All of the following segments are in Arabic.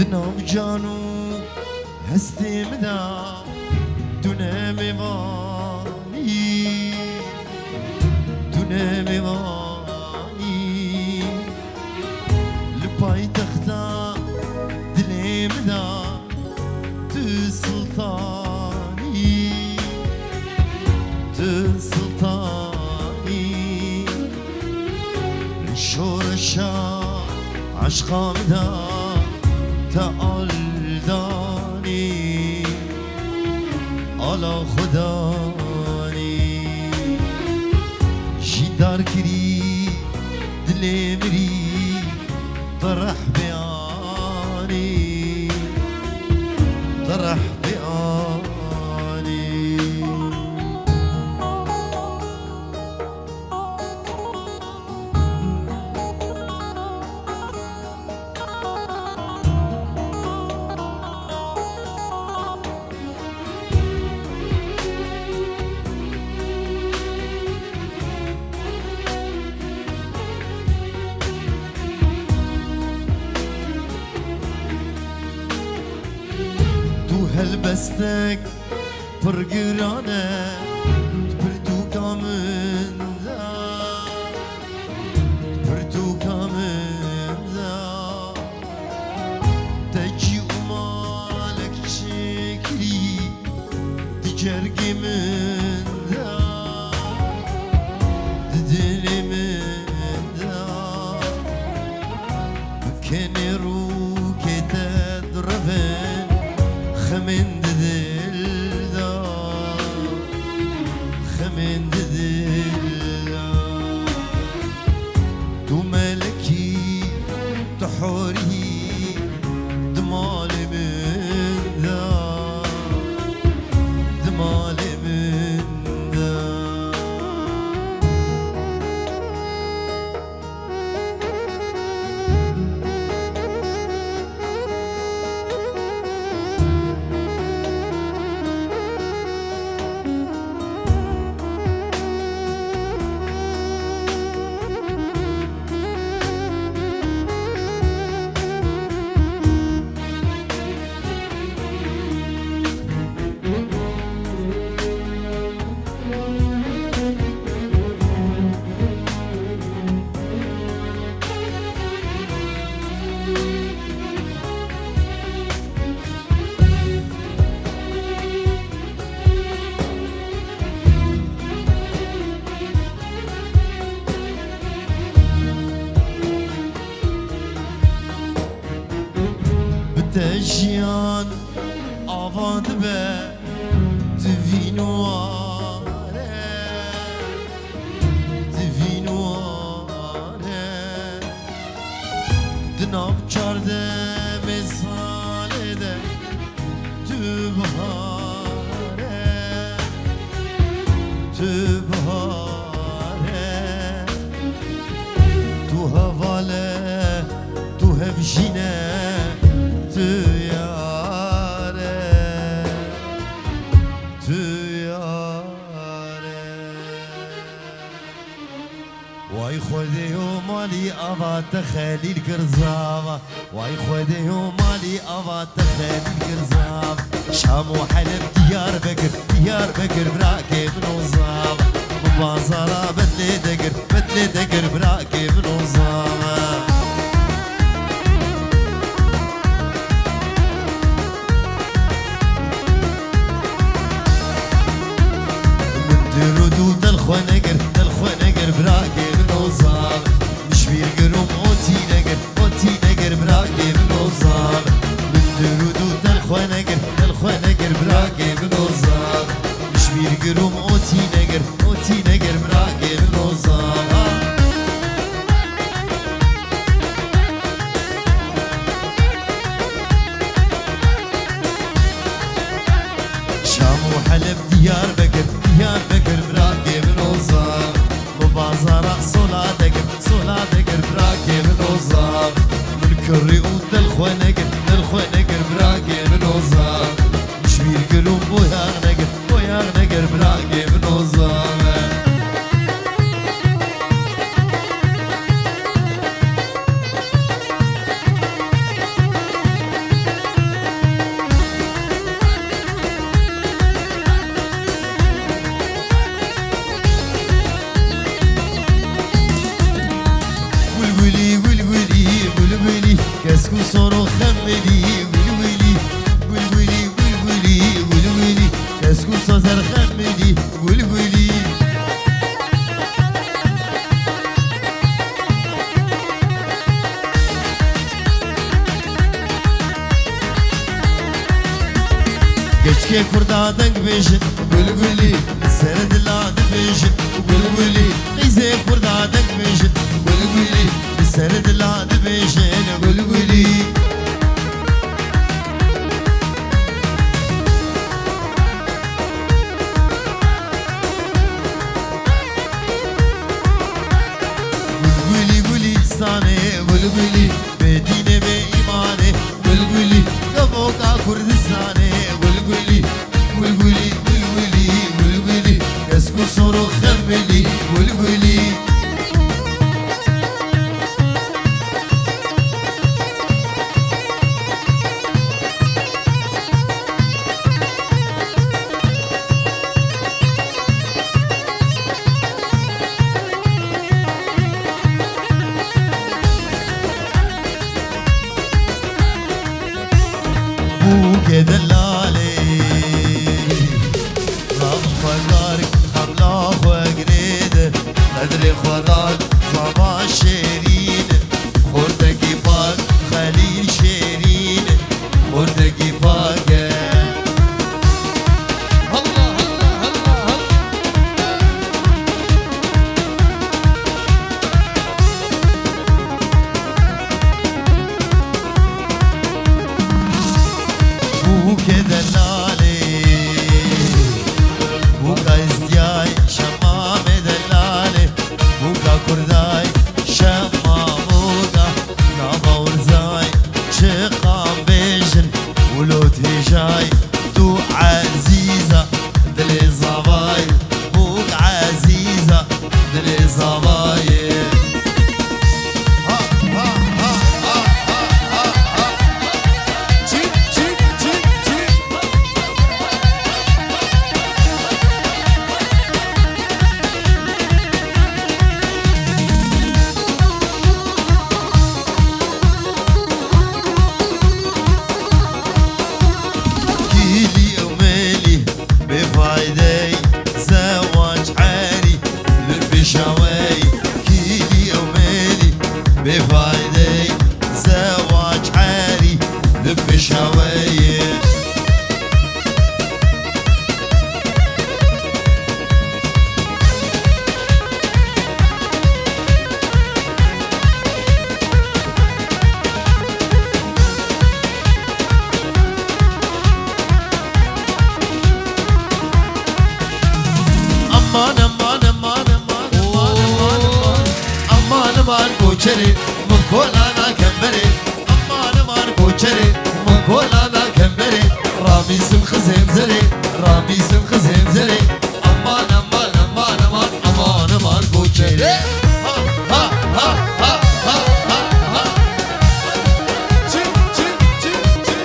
دنام جانو هستی مدا دونه میوانی دونه میوانی لپای تختا دلی مدا تو سلطانی تو سلطانی شورشا عشقا مدا تعال دانی آلا خدانی جیدار کری دلی مری طرح بیانی طرح بیانی هلبستك برقرانة برتوكا من ذا برتوكا من ذا تجي ومالك شكلي تجرقي من ذا تدلي من ذا كني روكي تدربن خمن دلدا خمن دلدا تو ملكي تحوري دمال من ذا دمال من ذا تجيان آواد به دوینواره دناب چارده مثاله ده تو بهاره تو هواله تو هفجینه تو یاره وای خودی و مالی آباد خلیل کرزاوا وای خودی و مالی آباد خلیل کرزاوا شام و حلب دیار بکر براکی منو زاوا بازارا بدلی دگر براکی منو زاوا درودو دلخوانگر براکی منو زاوا نشبیر گرم اوتی نگر براکی منو زاوا من درودو دلخوانگر براکی منو زاوا نشبیر گرم اوتی نگر براکی منو زاوا شام و حلب دیار بکر براکی منو زاوا بازارا صلا دگر براکی منو زاوا من کری و دلخوانگر براکی منو زاوا نشبیر گرم بویاغ نگر براکی منو زاوا صورو خملي ولولي ولولي ولولي ولولي كسكو صوزر خملي ولولي كشكي كردا دنگ بيجن ولولي سرد لا دبيجن ولولي قيزي كردا دنگ بيجن ولولي سرد لا دبيجن ولولي ولولي ولي ساني ولولي بدينه بإيمانه ولولي كفوكا كردستاني ولولي ولولي ولولي ولولي كسكو صورو خملي ولولي دلالي رام فقارك خملا وقريد قدري خضال صبا شيرين خوردكي باك خليل شيرين خوردكي باك دلالي بوكا ازدياي شمام دلالي بوكا كرداي شمامودا نابا ورزاي شقام بيجن ولو تهجاي تو عزيزة دلي زباي بوك عزيزة دلي زباي بفايدي زواج عاري لب شوايه aman aman aman aman aman aman aman koçeri مكولانا كمبري أمان أمان كوچري مكولانا كمبري راميسم خزيم زري راميسم خزيم زري أمان أمان أمان أمان أمان أمان كوچري ها ها ها ها ها ها ها چي چي چي چي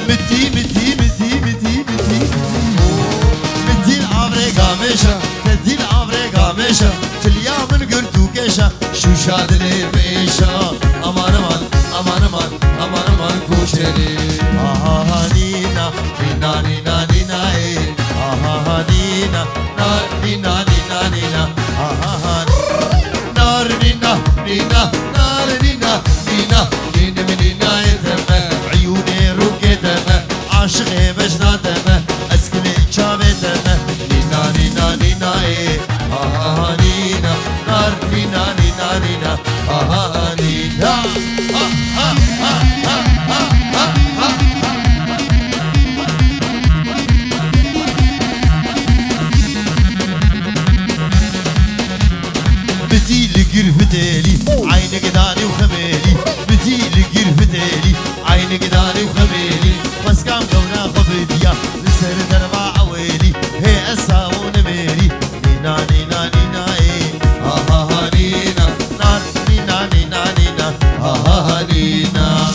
متي متي متي متي قامشة تدين عمري قامشة تليا من قرتو كيشة شو شادلي بيشة أمان أمان أمان أمان أمان أمان كوشري نينا نينا نينا نينا نينا نينا نينا نينا نار نينا نينا نار نينا نينا نينا نينا يتمى عيوني روكي تمى عاشقي بجنا تمى أسكني شابي تمى نينا نينا نينا نينا نار نينا نينا نينا نينا بدي لقير فتالي عينك داني وخمالي بدي لقير فتالي عينك داني وخمالي بس كام كونا خبديا لسر دربا عوالي هي أساون ميري نينا نينا نينا نينا نار نينا نينا نينا نينا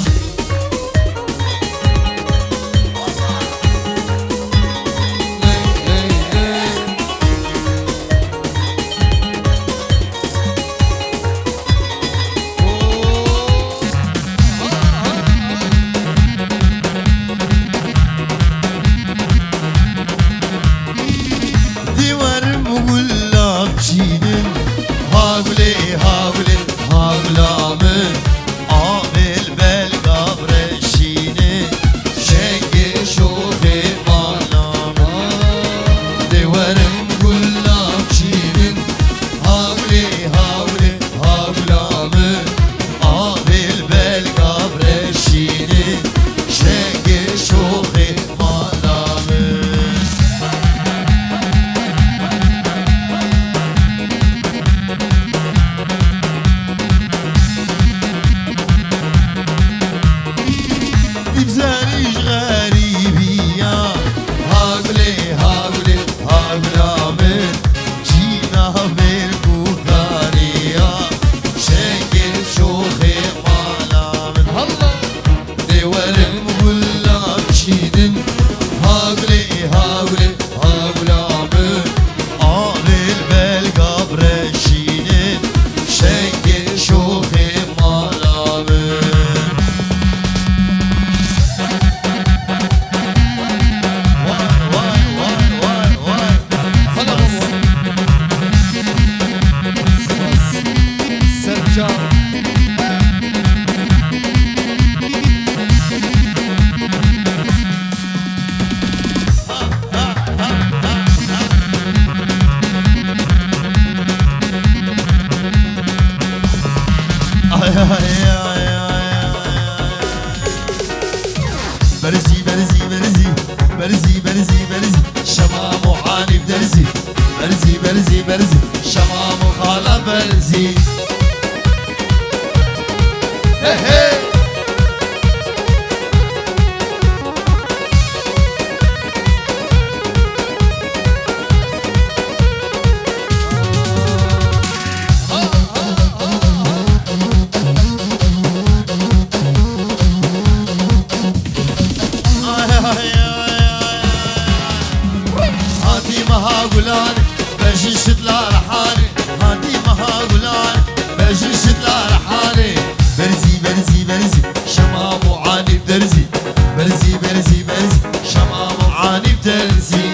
بدرزي برزي برزي برزي شمام وخالة برزي هي هي بجيشت لارحاني هادي مها قولاني بجيشت لارحاني برزي برزي برزي شمام وعاني بدرزي برزي برزي برزي شمام وعاني بدرزي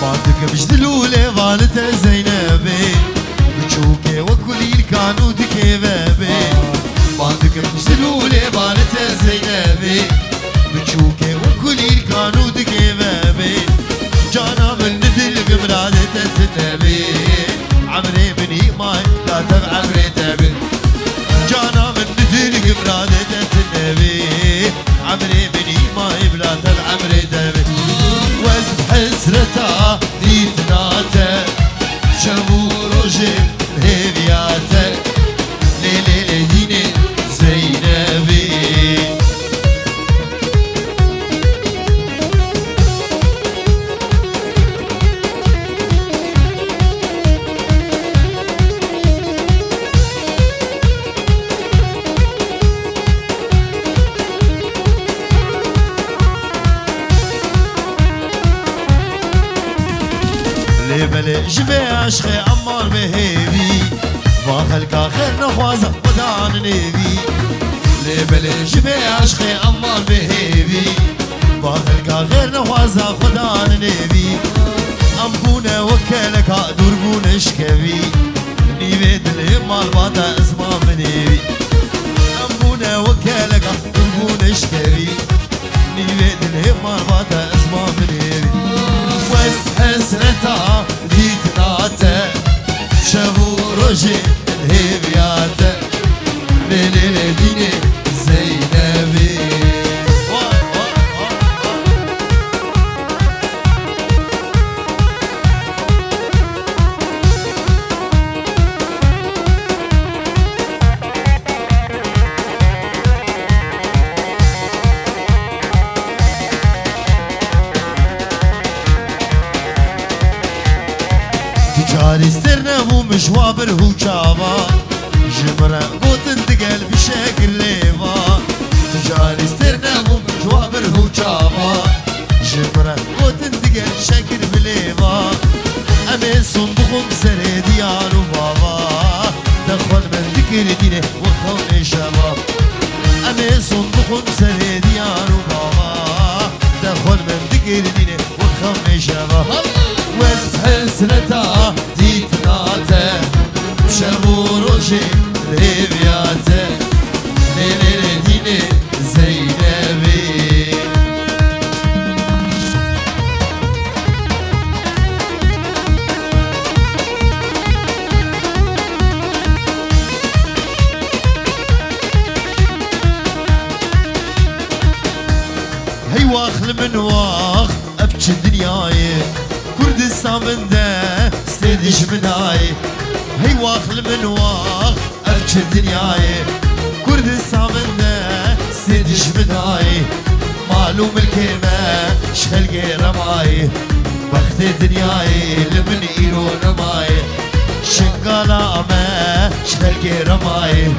بعدك بجدلولي والدة زينبي بچوكي وكلي كانوا دكي بابي بعدك بجدلولي والدة زينبي بچوكي وكلي كانوا دكي بابي جانا من ندل بمرادة تتبي عمري بني ماي لا تب عمري تبي جانا من ندل بمرادة تتبي عمري بني ماي بلا تب عمري تبي وزن حسرتا ديتناتا شمو روجي هيبياتا ليلي ليديني زينبي بلي جبي عشقي عمار بهيبي واخلك آخر نخوازة ودان نبي لي بلي جبي عشقي عمار بهيبي واخلك آخر نخوازة ودان نبي أمبونا وكالك دربون شكبي نيبي دلي مال بادا اسمام نبي أمبونا وكالك دربون شكبي نيبي دلي مال بادا اسمام نبي وست حسرتا ديتناتا شابو روجي الهيبياتا ليلي ليديني زينبي تجاري سترنا مو مشوابر هو شابا جمرة قوتن تقل بشكل ليفا تجاري سترنا مو مشوابر هو شابا جمرة قوتن تقل شكل بليفا أمي صندوقهم سري ديار وبابا دخل من ذكر دينه وخون شباب أمي صندوقهم سري ديار وبابا دخل من ذكر دينه وخون شباب وست حسرتا ديتناتا شابو روجي الهيبياتا ليلي ليديني زينبي هي واخل من واخ ابكي دنياي كردستان من ده استدش مناي هي واخل من واخ ابكي دنياي كردستان من ده استدش مناي معلوم الكلمة شخل غير ماي بخت دنياي لمن إيرو نماي شنقالا أما شخل غير ماي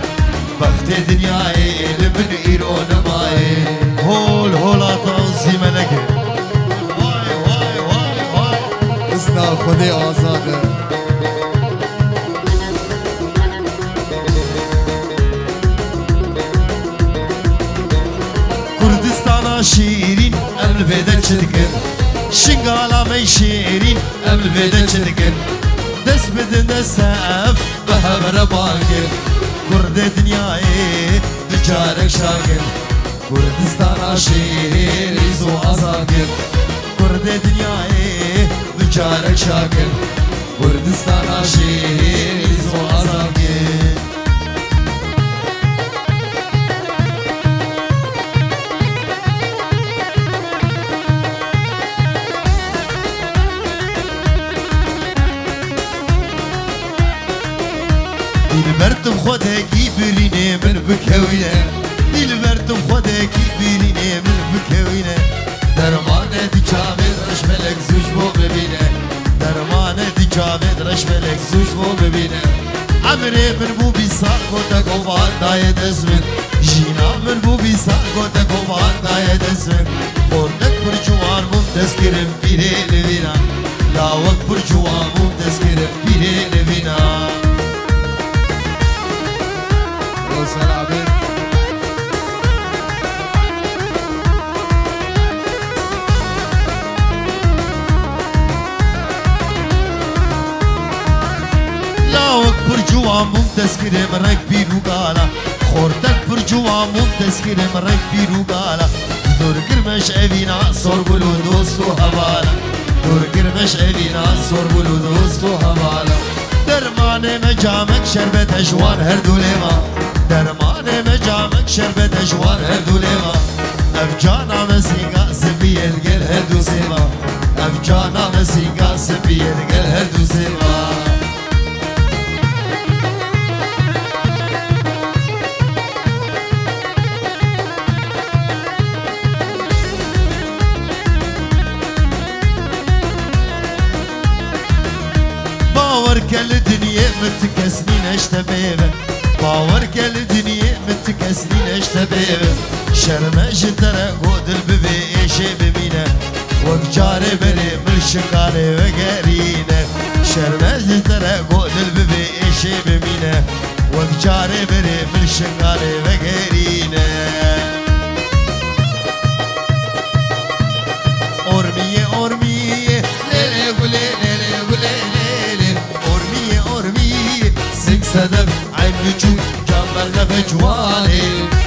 بخت دنياي لمن إيرو نماي هول هولا توزي ملكي اسنا خودی آزاده كردستان شيرين أمل بيدن çedikin شنقالا مي شيرين أمل بيدن çedikin دس بدن دسف بهبر باقر كرد دنياي دجارك شاكر كردستان شيرين ريزو أزاكر كرد دنياي دجارك شاكر كردستان شيرين دلبرتم خودکی برینه من بکوینه دلبرتم خودکی برینه من بکوینه درمان دی چاوید رش ملک زوش بو ببینه درمان دی چاوید رش ملک زوش بو ببینه عمري من بو بيساق قوتك وبعد دايد اسمن جينا من بو بيساق قوتك وبعد دايد اسمن خورنك برجوان مم تذكرم بيري لبينا لاوك برجوان مم تذكرم بيري لبينا وصل عبيد لاوك برجوان مم تذكرم رك بيرو قالا خورتك برجوان مم تذكرم رك بيرو قالا دور قرمش أبينا صور بلو دوستو هوالا دور قرمش أبينا صور بلو دوستو هوالا درمان مجامك شربت أجوان هر دوليما درمان مجامك شربت أجوان هر دوليما أفجانا مسيقا سبي القل هدو سيما أفجانا مسيقا سبي القل هدو سيما باور كل دنيا متكسنين اشتبيبه باور كل دنيا متكسنين اشتبيبه شرمش ترى قود الببي ايشي بمينه وقجاري بري ملشقاري وقرينه شرمش ترى قود الببي ايشي بمينه وقجاري بري ملشقاري وقرينه أورمية أورمية ليلي قولي ليلي قولي صدق عين وجود جمال بجواني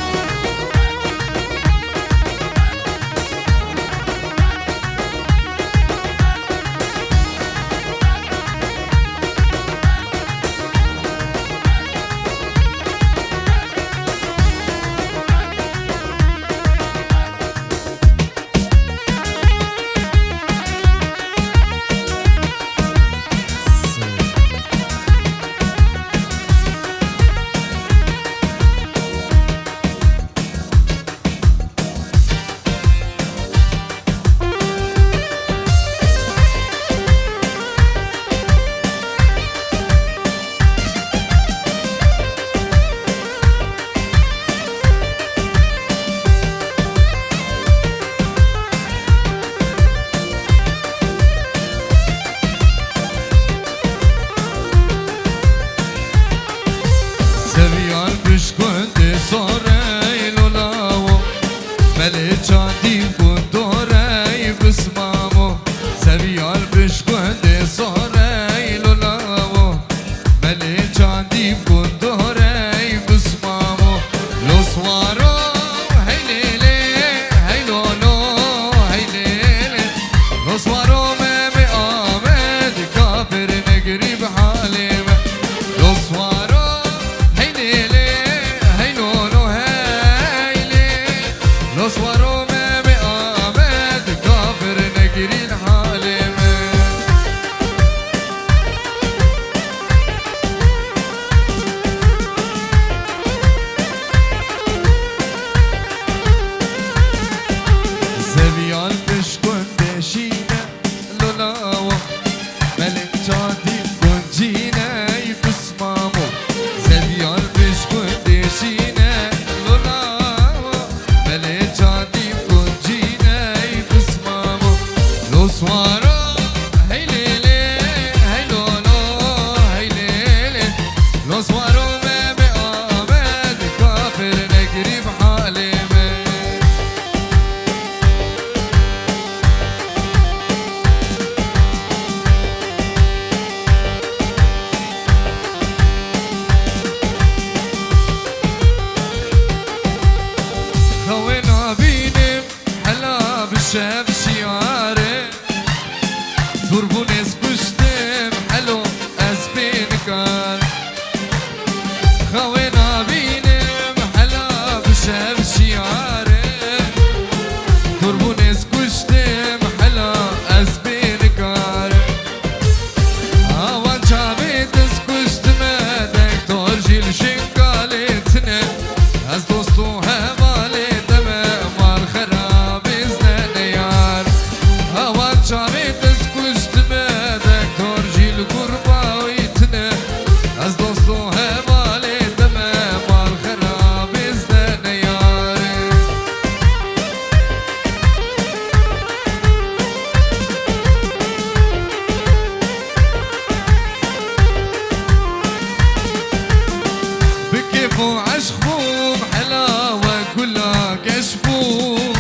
بكيفو عشقهم حلاوة كلها كشفوم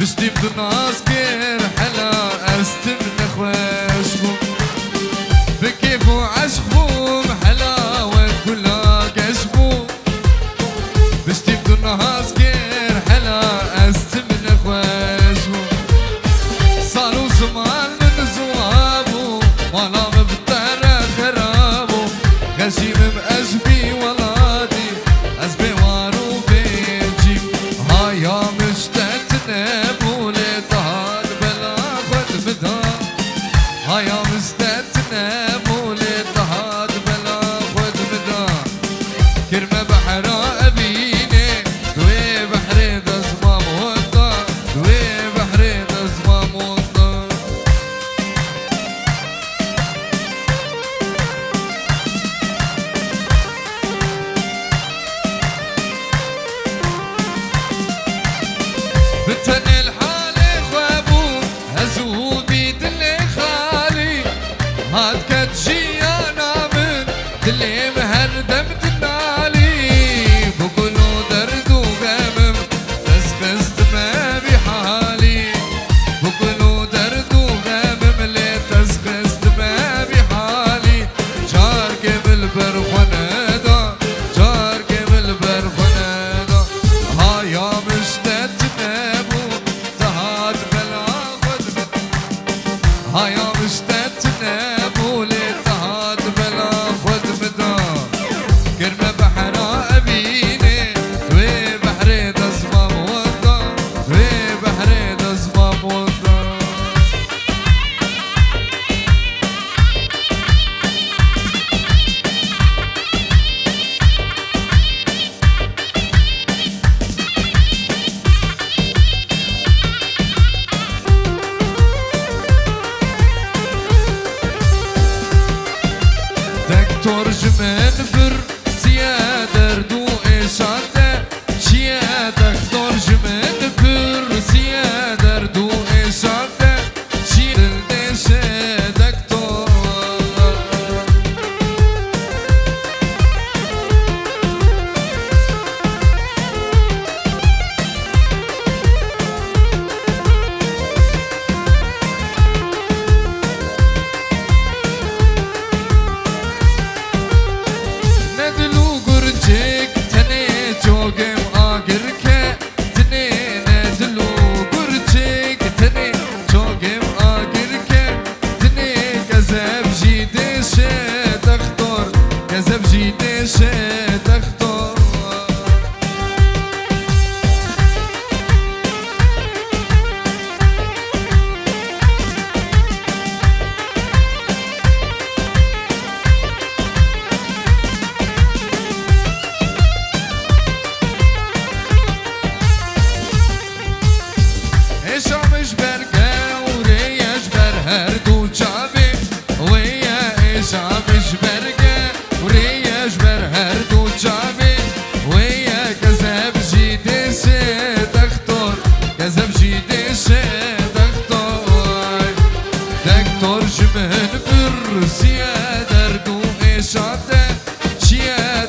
بشتي بدناس كير حلا أستم نخواشهم بكيفو عشقهم حلاوة كلها كشفوم بشتي بدناس كير حلا أستم نخواشهم صاروا زمان من زوابو وانا مبتر خرابو غشيم بأجبي ولادي أزبي وارو بيجي هايا مشتتنا بولي طهاد بلا خد مدار هايا مشتتنا بولي طهاد بلا خد مدار كرمة بحرا أبيني دوي بحري دزمام وطا دوي بحري دزمام وطا بتن الحالي خوابو هزو بيد اللي خالي هاد كتجي انا من دلي مهردم تنالي بقولو درد وغمم بس ما بحالي بقولو درد وغمم لي تسخست ما بحالي جار قبل برخونه دا جار قبل برخونه دا هايا مشتتنا تهاد بلا خد هايا مشتتنا بولي تهاد بلا خد مدا كرمة بحرا أبيني دوي بحري دزمام وضا دوي بحري دزمام وضا دكتور جمن بر سيادر دو إشارة شيا دكتور جمن بر سيادر دو إشارة شيل دشة دكتور ندلو قرجك تني جوقم آقرك تني ندلو قرجك تني جوقم آقرك تني كذب جيدش دكتور كذب جيدش دكتور إيشا مش برقة وريش برهردو جابي ويا إيشا مش برقة وريش برهردو جابي ويا كذب جيدش دكتور كذب جيدش دكتور دكتور جمهن برسيا دردو إيشا شيا